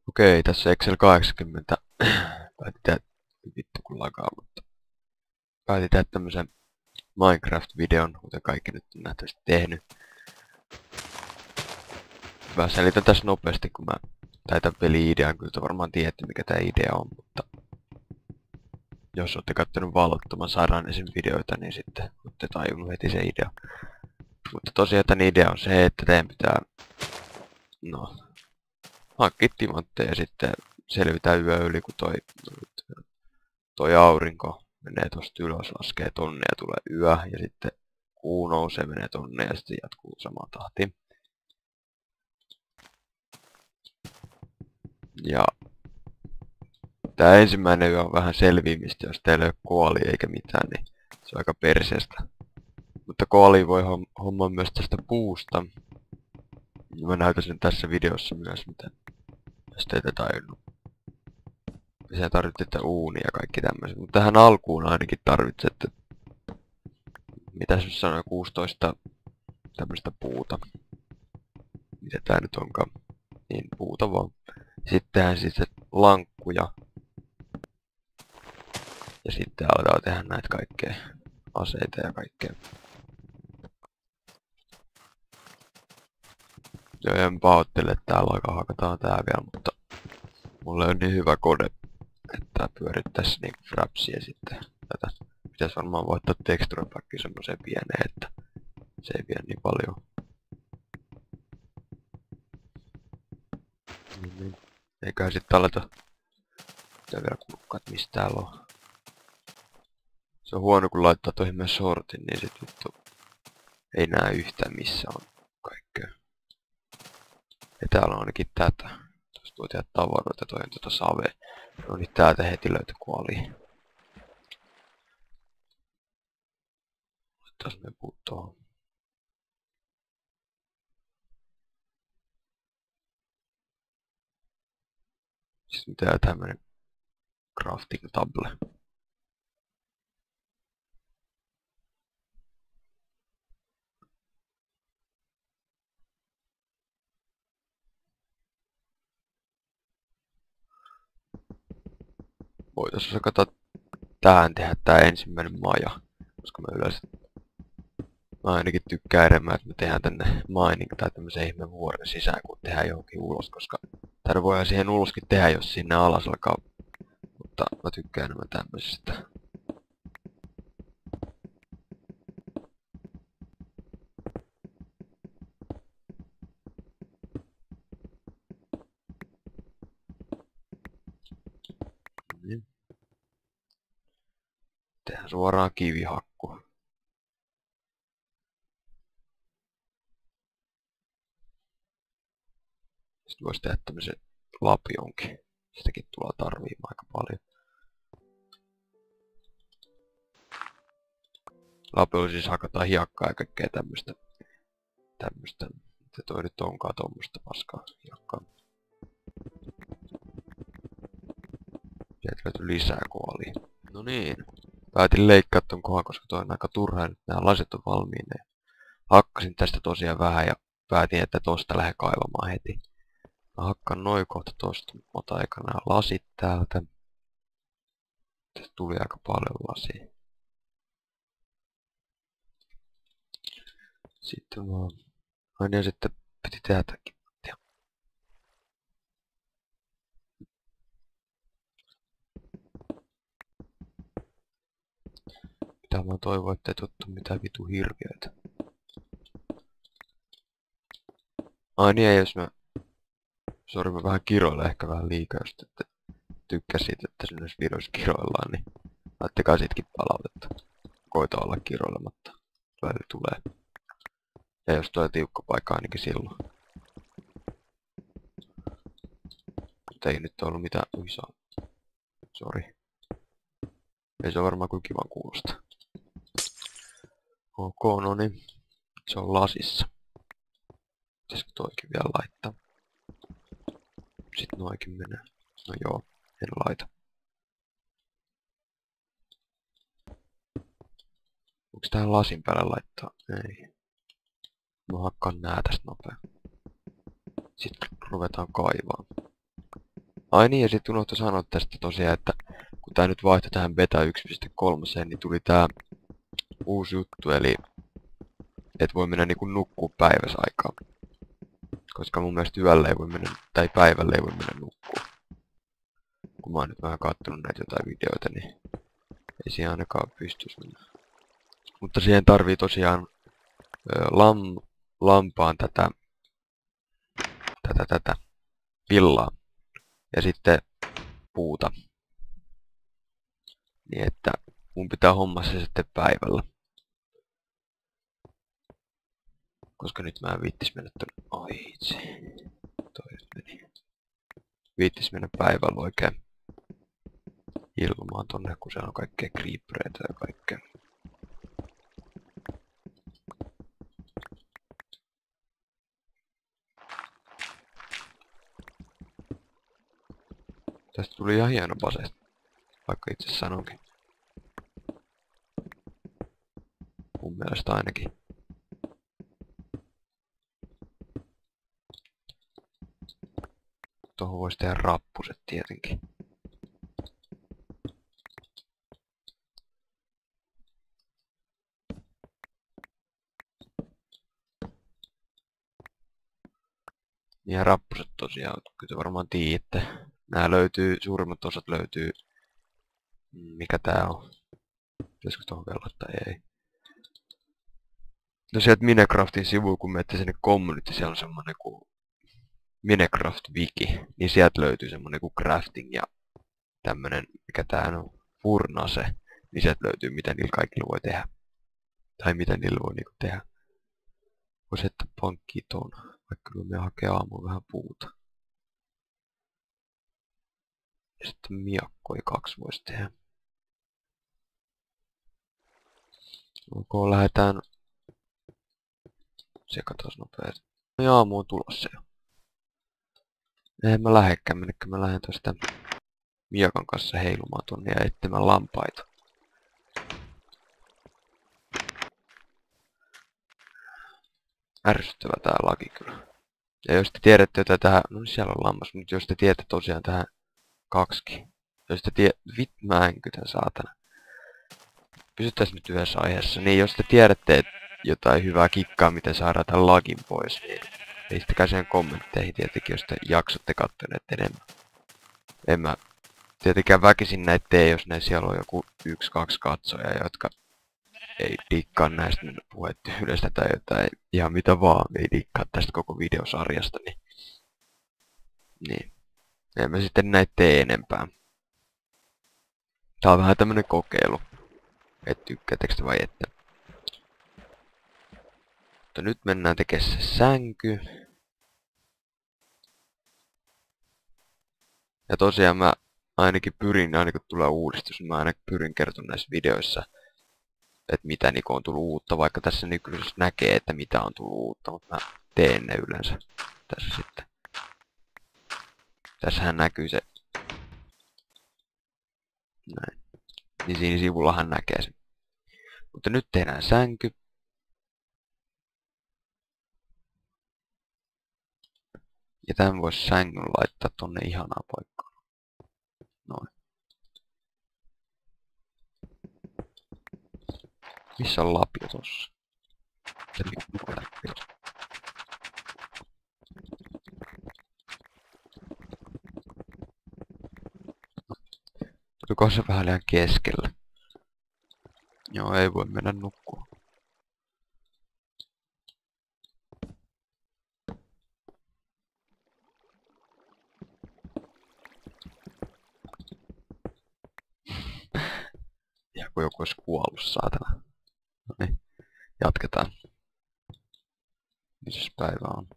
Okei, tässä Excel 80 päätin tehdä, vittu kun lakaa, mutta päätin tehdä tämmösen Minecraft-videon, kuten kaikki nyt on nähtävästi tehnyt. Mä selitän tässä nopeasti, kun tämän peli-idean, kyllä te varmaan tiedätte mikä tää idea on, mutta jos olette kattonut valottoman sairaan esim. Videoita, niin sitten olette tajunnut heti se idea. Mutta tosiaan tän idea on se, että teidän pitää, hankkia timantteja ja sitten selvitä yö yli, kun toi aurinko menee tosta ylös, laskee tonne ja tulee yö, ja sitten kuu nousee, menee tonne ja sitten jatkuu samaan tahtiin. Ja tää ensimmäinen yö on vähän selviämistä, jos teillä ei ole koolia eikä mitään, niin se on aika perseestä. Mutta koolia voi hommaa myös tästä puusta. Mä näytän sen tässä videossa myös, miten jos te ette tajunnut. Siihen tarvitsette uunia ja kaikki tämmöiset. Mutta tähän alkuun ainakin tarvitsette, mitäs nyt sanoo, 16 tämmöistä puuta. Mitä tää nyt onkaan? Niin, puuta vaan. Sittenhän sitten lankkuja. Ja sitten aletaan tehdä näitä kaikkea aseita ja kaikkea. Joo, en pahoittele, että täällä aika hakataan tää vielä, mutta mulla on niin hyvä kode, että pyörittäisi niinku frapsia sitten tätä. Pitäis varmaan vaihtaa texture packia semmoseen pieneen, että se ei vie niin paljon. Niin. Eiköhän sitten aleta pitää vielä kurkkaa, että mistä täällä on. Se on huono kun laittaa toihin myös sortin, niin sit vittu ei näe yhtään missä on kaikkea. Ja täällä on ainakin tätä. Tuosta voi tehdä tavaroita, toi on tota savea. No niin täältä heti löytyi kuoli. Laittais me puut tohon. Sitten me tehdään tämmönen crafting table. Voitais osakata tähän tehdä tää ensimmäinen maja. Koska mä yleensä mä ainakin tykkään enemmän, että me tehdään tänne mining tai tämmösen ihmeen vuoren sisään, kun tehdään johonkin ulos, koska täällä voidaan siihen uloskin tehdä, jos sinne alas alkaa. Mutta mä tykkään enemmän tämmöisestä. Niin. Tehdään suoraan kivihakku. Sitten voisi tehdä tämmösen lapionkin. Sitäkin tulee tarviimaan aika paljon. Lapiolla siis hakataan hiekkaa ja kaikkea tämmöstä. Mitä toi nyt onkaan tommoista paskaa hiekkaa. Sieltä löytyy lisää koolia. No niin. Päätin leikkaa ton kohan, koska toi on aika turha ja nyt nää lasit on valmiina. Hakkasin tästä tosiaan vähän ja päätin, että tosta lähden kaivamaan heti. Mä hakkaan noin kohta tosta, mutta mä otan eka nää lasit täältä. Tästä tuli aika paljon lasia. Sitten vaan... Aina ja sitten piti tehdä tämäkin. Pitää vaan toivoa, ettei tuttu mitään vitu hirviöitä. Ai niin, jos mä... Sori, mä vähän kiroilen ehkä vähän liikaa, jos ette tykkäsit, että sinne videoissa kiroillaan, niin laittakaa siitäkin palautetta. Koita olla kiroilematta. Välillä tulee. Ja jos toi tiukka paikka ainakin silloin. Mutta ei nyt ollut mitään isoa. Sori. Ei se varmaan kuin kivan kuulosta. Ok, no niin. Se on lasissa. Pitäisikö toikin vielä laittaa? Sitten noikin menee. No joo, en laita. Onks tähän lasin päälle laittaa? Ei. Mä hakkaan nää tästä nopea. Sitten ruvetaan kaivaa. Ai niin, ja sitten unohtui sanoa tästä tosiaan, että kun tää nyt vaihtoi tähän beta 1.3, niin tuli tää uusi juttu, eli et voi mennä niinku nukkuu päiväsaikaan. Koska mun mielestä yöllä ei voi mennä, tai päivällä ei voi mennä nukkuu. Kun mä oon nyt vähän kattonut näitä jotain videoita, niin ei siihen ainakaan pystyisi mennä. Mutta siihen tarvii tosiaan lampaan tätä villaa. Ja sitten puuta. Niin että mun pitää homma se sitten päivällä. Koska nyt mä en viittis mennä tonne. Ai itse. Toi nyt meni. Viittis mennä päivällä oikein ilmaan tonne, kun siellä on kaikkea creepereitä ja kaikkea. Tästä tuli ihan hieno base, vaikka itse sanonkin. Mun mielestä ainakin. Tuohon voisi tehdä rappuset tietenkin. Ja rappuset tosiaan, kyllä te varmaan tiedätte. Nää löytyy, suurimmat osat löytyy. Mikä tää on? Pitäisikö tuohon velloittaa? Ei. No sieltä Minecraftin sivuilla, kun menette sinne community, siellä on semmonen kuin Minecraft Wiki. Niin sieltä löytyy semmonen kuin crafting ja tämmönen, mikä tää on, furnase. Niin sieltä löytyy, mitä niillä kaikilla voi tehdä. Tai mitä niillä voi niinku tehdä. Voisi heittää pankkiin tuon, vaikka me hakee aamulla vähän puuta. Ja sitten miakkoi 2 voisi tehdä. Ok, lähdetään. Sekataan nopeasti. No aamu on tulossa jo. En mä lähdekään, mä lähden tosta miakan kanssa heilumaan tonne ja etsimään lampaita. Ärsyttävä tää laki kyllä. Ja jos te tiedätte jotain tähän, no niin siellä on lammas, mutta jos te tiedätte tosiaan tähän 2. Jos te tiedätte, mä änkytän saatana. Pysyttäis nyt yhdessä aiheessa. Niin jos te tiedätte jotain hyvää kikkaa, miten saadaan tämän lagin pois, niin pistäkää sen kommentteihin tietenkin, jos te jaksatte katsoneet enemmän. En mä tietenkään väkisin näitä tee, jos näin siellä on joku 1-2 katsojaa, jotka ei dikkaa näistä puhetyydestä tai jotain ihan mitä vaan, ei dikkaa tästä koko videosarjasta, niin en mä sitten näitä tee enempää. Tää on vähän tämmönen kokeilu, et tykkäättekö te vai ette. Mutta nyt mennään tekemään se sänky. Ja tosiaan mä ainakin pyrin, aina kun tulee uudistus, niin mä ainakin pyrin kertomaan näissä videoissa, että mitä niinku on tullut uutta, vaikka tässä nykyisessä näkee, että mitä on tullut uutta, mutta mä teen ne yleensä tässä sitten. Tässähän näkyy se. Näin. Niin siinä sivullahan näkee se. Mutta nyt tehdään sänky. Ja tämän voisi sängyn laittaa tonne ihanaan paikkaan. Noin. Missä on lapio tossa? Tuliko se vähän liian keskellä? Joo, ei voi mennä nukkumaan. Ja kun joku olisi kuollut, saatana. No niin, jatketaan. Mitäs päivä on?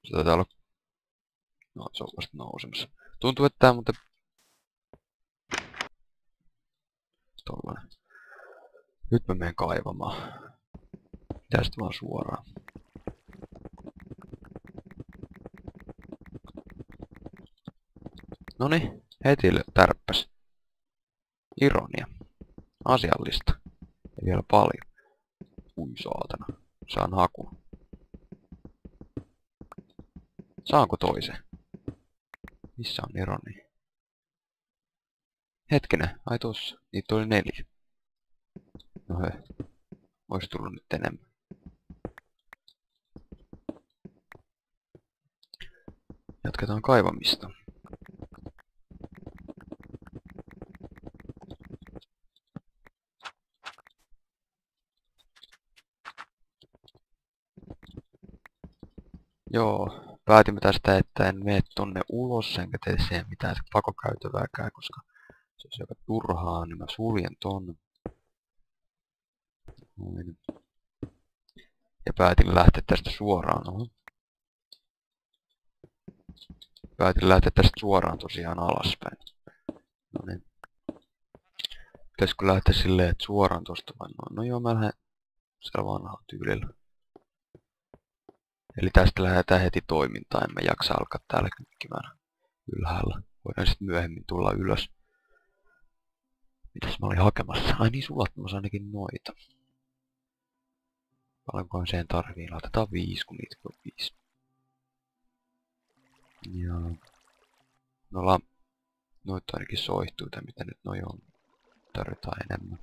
Se taitaa olla. No, se on vasta nousemassa. Tuntuu, että tää muuten. Tollanen. Nyt mä menen kaivamaan. Tästä vaan suoraan. Noniin, heti tärppäs. Ironia. Asiallista. Ei vielä paljon. Ui saatana. Saan haku. Saanko toisen? Missä on Ironi? Hetkinen, ai tossa. Niitä oli 4. No hei. Ois tullut nyt enemmän. Jatketaan kaivamista. Joo, päätimme tästä, että en mene tonne ulos, enkä tee siihen mitään pakokäytävääkään, koska se olisi aika turhaa, niin mä suljen ton. Noin. Ja päätin lähteä tästä suoraan. Oho. Päätin lähteä tästä suoraan tosiaan alaspäin. No niin. Pitäisikö lähteä silleen, että suoraan tosta vai noin? No joo, mä lähden sillä vanhalla tyylillä. Eli tästä lähdetään heti toimintaan, en mä jaksa alkaa täällä kykkimään ylhäällä. Voidaan sitten myöhemmin tulla ylös. Mitäs mä olin hakemassa? Ai niin, sulattamassa ainakin noita. Paljonkohan siihen tarvii? Laitetaan 5, kun niitä on 5. Ja... No noita ainakin soihtuu, tai mitä nyt noi on. Tarvitaan enemmän.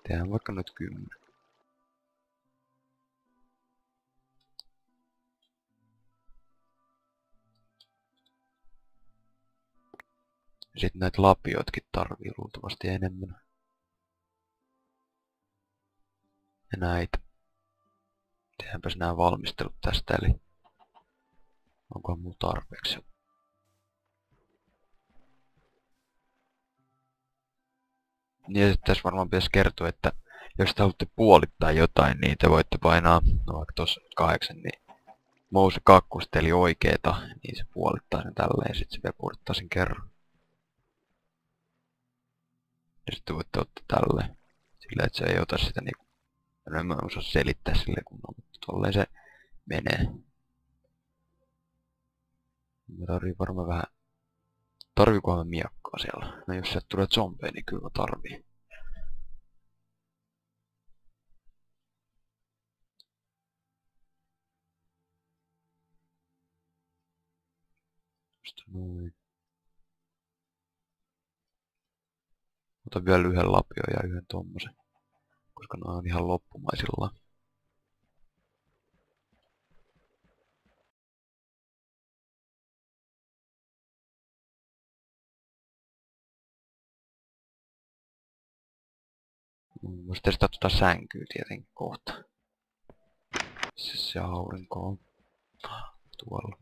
Tehdään vaikka nyt 10. Sitten näitä lapioitkin tarvii luultavasti enemmän. Ja näitä. Tehdäänpäs nämä valmistelut tästä, eli onkohan muu tarpeeksi. Niin ja sitten tässä varmaan pitäisi kertoa, että jos te haluatte puolittaa jotain, niin te voitte painaa, no vaikka tossa 8, niin mouse 2 eli oikeeta, niin se puolittaa sen tälleen ja sitten se vielä puolittaa sen kerran. Ja sitten voitte ottaa tälleen, silleen että se ei ota sitä niinku, en mä osaa selittää silleen kunnolla, mutta tolleen se menee. Mä tarvii varmaan vähän, tarviikohan mä miakkaa siellä? No jos sieltä tulee zombeja, niin kyllä mä tarvii. Noin. Otan vielä yhden lapion ja yhden tommosen, koska ne on ihan loppumaisillaan. Voisi testata tuota sänkyä tietenkin kohta. Missä se aurinko on? Tuolla.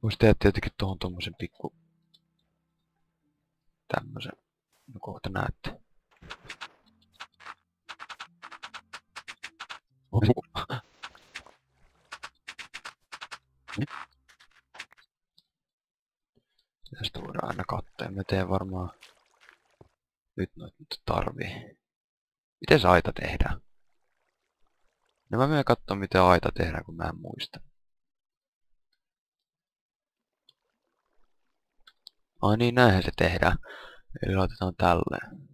Voisi tehdä tietenkin tuohon tommosen pikku... tämmösen. No kohta näette. Tästä voidaan aina katsoa. Mä teen varmaan... Nyt noita tarvii. Miten se aita tehdään? No mä menen katsoa miten aita tehdään, kun mä en muista. Ai niin, näinhän se tehdään. Eli laitetaan tälleen.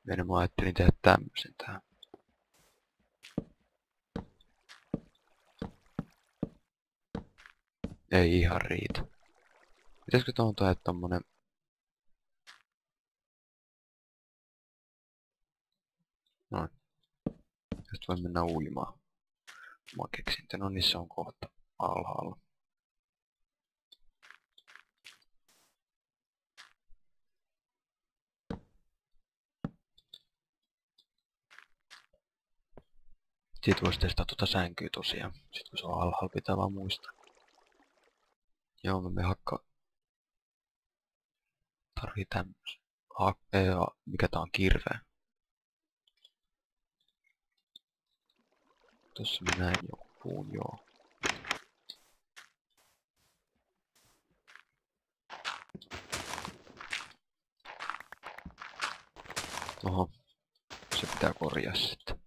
Meidän mä ajattelin tehdä tämmösen tähän. Ei ihan riitä. Pitäisikö tuohon tehdä tommonen... Noin. Tästä voi mennä uimaan. Mä keksin, no niin se on kohta alhaalla. Siitä voisi testata tuota sänkyä tosiaan. Sitten kun se on alhaalla, pitää vaan muistaa. Joo, mä menen hakkaa. Tarvii tämmösen. Mikä tää on kirveä? Tossa mä näin joku puun, joo. Oho. Se pitää korjaa sitten.